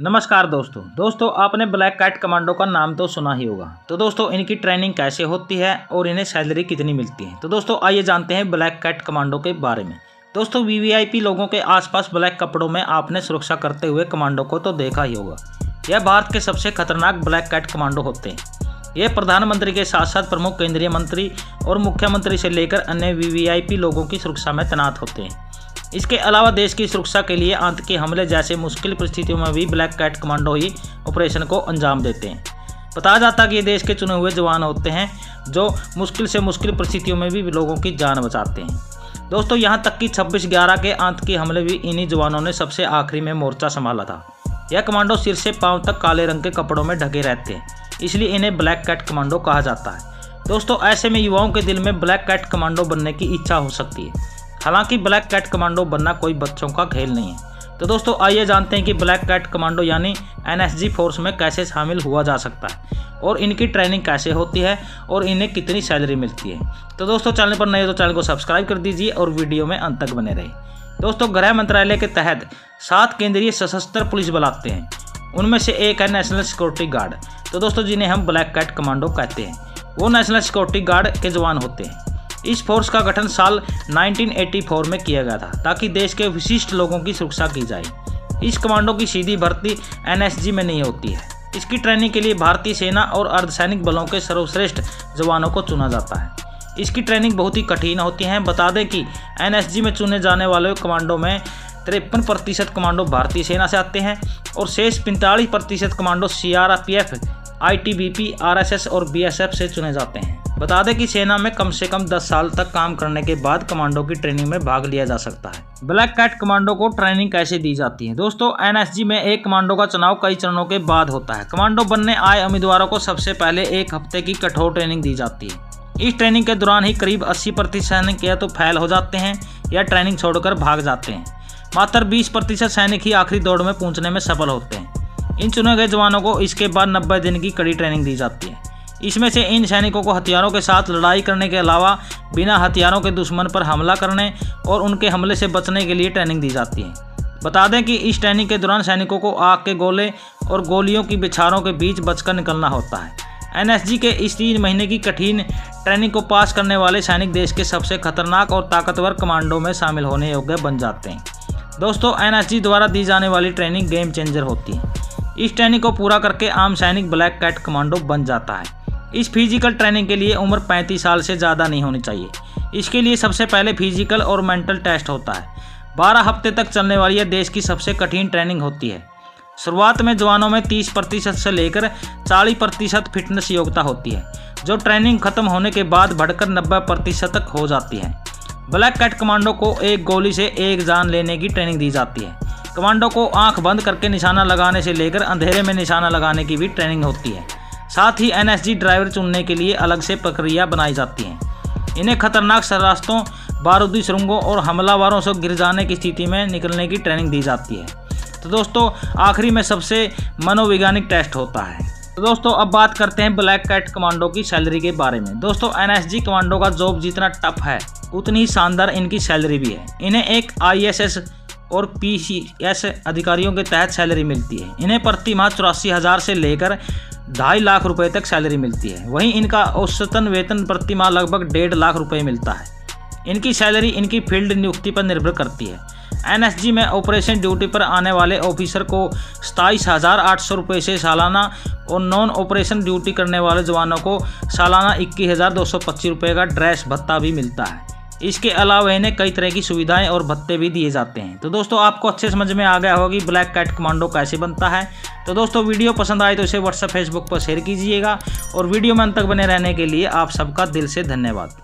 नमस्कार दोस्तों आपने ब्लैक कैट कमांडो का नाम तो सुना ही होगा। तो दोस्तों इनकी ट्रेनिंग कैसे होती है और इन्हें सैलरी कितनी मिलती है। तो दोस्तों आइए जानते हैं ब्लैक कैट कमांडो के बारे में। दोस्तों वीवीआईपी लोगों के आसपास ब्लैक कपड़ों में आपने सुरक्षा करते हुए कमांडो को तो देखा ही होगा। यह भारत के सबसे खतरनाक ब्लैक कैट कमांडो होते हैं। यह प्रधानमंत्री के साथ साथ प्रमुख केंद्रीय मंत्री और मुख्यमंत्री से लेकर अन्य वीवीआईपी लोगों की सुरक्षा में तैनात होते हैं। इसके अलावा देश की सुरक्षा के लिए आतंकी हमले जैसे मुश्किल परिस्थितियों में भी ब्लैक कैट कमांडो ही ऑपरेशन को अंजाम देते हैं। बताया जाता है कि ये देश के चुने हुए जवान होते हैं जो मुश्किल से मुश्किल परिस्थितियों में भी लोगों की जान बचाते हैं। दोस्तों यहाँ तक कि 26/11 के आतंकी हमले भी इन्हीं जवानों ने सबसे आखिरी में मोर्चा संभाला था। यह कमांडो सिर से पांव तक काले रंग के कपड़ों में ढके रहते हैं, इसलिए इन्हें ब्लैक कैट कमांडो कहा जाता है। दोस्तों ऐसे में युवाओं के दिल में ब्लैक कैट कमांडो बनने की इच्छा हो सकती है। हालांकि ब्लैक कैट कमांडो बनना कोई बच्चों का खेल नहीं है। तो दोस्तों आइए जानते हैं कि ब्लैक कैट कमांडो यानी एनएसजी फोर्स में कैसे शामिल हुआ जा सकता है और इनकी ट्रेनिंग कैसे होती है और इन्हें कितनी सैलरी मिलती है। तो दोस्तों चैनल पर नए हो तो चैनल को सब्सक्राइब कर दीजिए और वीडियो में अंत तक बने रहे। दोस्तों गृह मंत्रालय के तहत 7 केंद्रीय सशस्त्र पुलिस बल आते हैं। उनमें से एक है नेशनल सिक्योरिटी गार्ड। तो दोस्तों जिन्हें हम ब्लैक कैट कमांडो कहते हैं, वो नेशनल सिक्योरिटी गार्ड के जवान होते हैं। इस फोर्स का गठन साल 1984 में किया गया था ताकि देश के विशिष्ट लोगों की सुरक्षा की जाए। इस कमांडो की सीधी भर्ती एनएसजी में नहीं होती है। इसकी ट्रेनिंग के लिए भारतीय सेना और अर्धसैनिक बलों के सर्वश्रेष्ठ जवानों को चुना जाता है। इसकी ट्रेनिंग बहुत ही कठिन होती है। बता दें कि एनएसजी में चुने जाने वाले कमांडो में 53% कमांडो भारतीय सेना से आते हैं और शेष 45% कमांडो सीआरपीएफ, आईटीबीपी, आरएसएस और बीएसएफ से चुने जाते हैं। बता दें कि सेना में कम से कम 10 साल तक काम करने के बाद कमांडो की ट्रेनिंग में भाग लिया जा सकता है। ब्लैक कैट कमांडो को ट्रेनिंग कैसे दी जाती है। दोस्तों एनएसजी में एक कमांडो का चुनाव कई चरणों के बाद होता है। कमांडो बनने आए उम्मीदवारों को सबसे पहले 1 हफ्ते की कठोर ट्रेनिंग दी जाती है। इस ट्रेनिंग के दौरान ही करीब 80% सैनिक या तो फेल हो जाते हैं या ट्रेनिंग छोड़कर भाग जाते हैं। मात्र 20% सैनिक ही आखिरी दौड़ में पहुंचने में सफल होते हैं। इन चुने गए जवानों को इसके बाद 90 दिन की कड़ी ट्रेनिंग दी जाती है। इसमें से इन सैनिकों को हथियारों के साथ लड़ाई करने के अलावा बिना हथियारों के दुश्मन पर हमला करने और उनके हमले से बचने के लिए ट्रेनिंग दी जाती है। बता दें कि इस ट्रेनिंग के दौरान सैनिकों को आग के गोले और गोलियों की बिछारों के बीच बचकर निकलना होता है। एनएसजी के इस 3 महीने की कठिन ट्रेनिंग को पास करने वाले सैनिक देश के सबसे खतरनाक और ताकतवर कमांडो में शामिल होने योग्य बन जाते हैं। दोस्तों एनएसजी द्वारा दी जाने वाली ट्रेनिंग गेम चेंजर होती है। इस ट्रेनिंग को पूरा करके आम सैनिक ब्लैक कैट कमांडो बन जाता है। इस फिजिकल ट्रेनिंग के लिए उम्र 35 साल से ज़्यादा नहीं होनी चाहिए। इसके लिए सबसे पहले फिजिकल और मेंटल टेस्ट होता है। 12 हफ्ते तक चलने वाली यह देश की सबसे कठिन ट्रेनिंग होती है। शुरुआत में जवानों में 30% से लेकर 40% फिटनेस योग्यता होती है, जो ट्रेनिंग खत्म होने के बाद बढ़कर 90% तक हो जाती है। ब्लैक कैट कमांडो को एक गोली से एक जान लेने की ट्रेनिंग दी जाती है। कमांडो को आंख बंद करके निशाना लगाने से लेकर अंधेरे में निशाना लगाने की भी ट्रेनिंग होती है। साथ ही एनएसजी ड्राइवर चुनने के लिए अलग से प्रक्रिया बनाई जाती है। इन्हें खतरनाक रास्तों, बारूदी सुरंगों और हमलावरों से गिर जाने की स्थिति में निकलने की ट्रेनिंग दी जाती है। तो दोस्तों आखिरी में सबसे मनोवैज्ञानिक टेस्ट होता है। तो दोस्तों अब बात करते हैं ब्लैक कैट कमांडो की सैलरी के बारे में। दोस्तों एनएसजी कमांडो का जॉब जितना टफ है उतनी ही शानदार इनकी सैलरी भी है। इन्हें एक आईएएस और पीसीएस अधिकारियों के तहत सैलरी मिलती है। इन्हें प्रति माह 84,000 से लेकर 2.5 लाख रुपए तक सैलरी मिलती है। वहीं इनका औसतन वेतन प्रति माह लगभग 1.5 लाख रुपए मिलता है। इनकी सैलरी इनकी फील्ड नियुक्ति पर निर्भर करती है। एनएसजी में ऑपरेशन ड्यूटी पर आने वाले ऑफिसर को 27,800 रुपये से सालाना और नॉन ऑपरेशन ड्यूटी करने वाले जवानों को सालाना 21,225 रुपये का ड्रेस भत्ता भी मिलता है। इसके अलावा इन्हें कई तरह की सुविधाएं और भत्ते भी दिए जाते हैं। तो दोस्तों आपको अच्छे समझ में आ गया होगा कि ब्लैक कैट कमांडो कैसे बनता है। तो दोस्तों वीडियो पसंद आए तो इसे व्हाट्सएप, फेसबुक पर शेयर कीजिएगा और वीडियो में अंत तक बने रहने के लिए आप सबका दिल से धन्यवाद।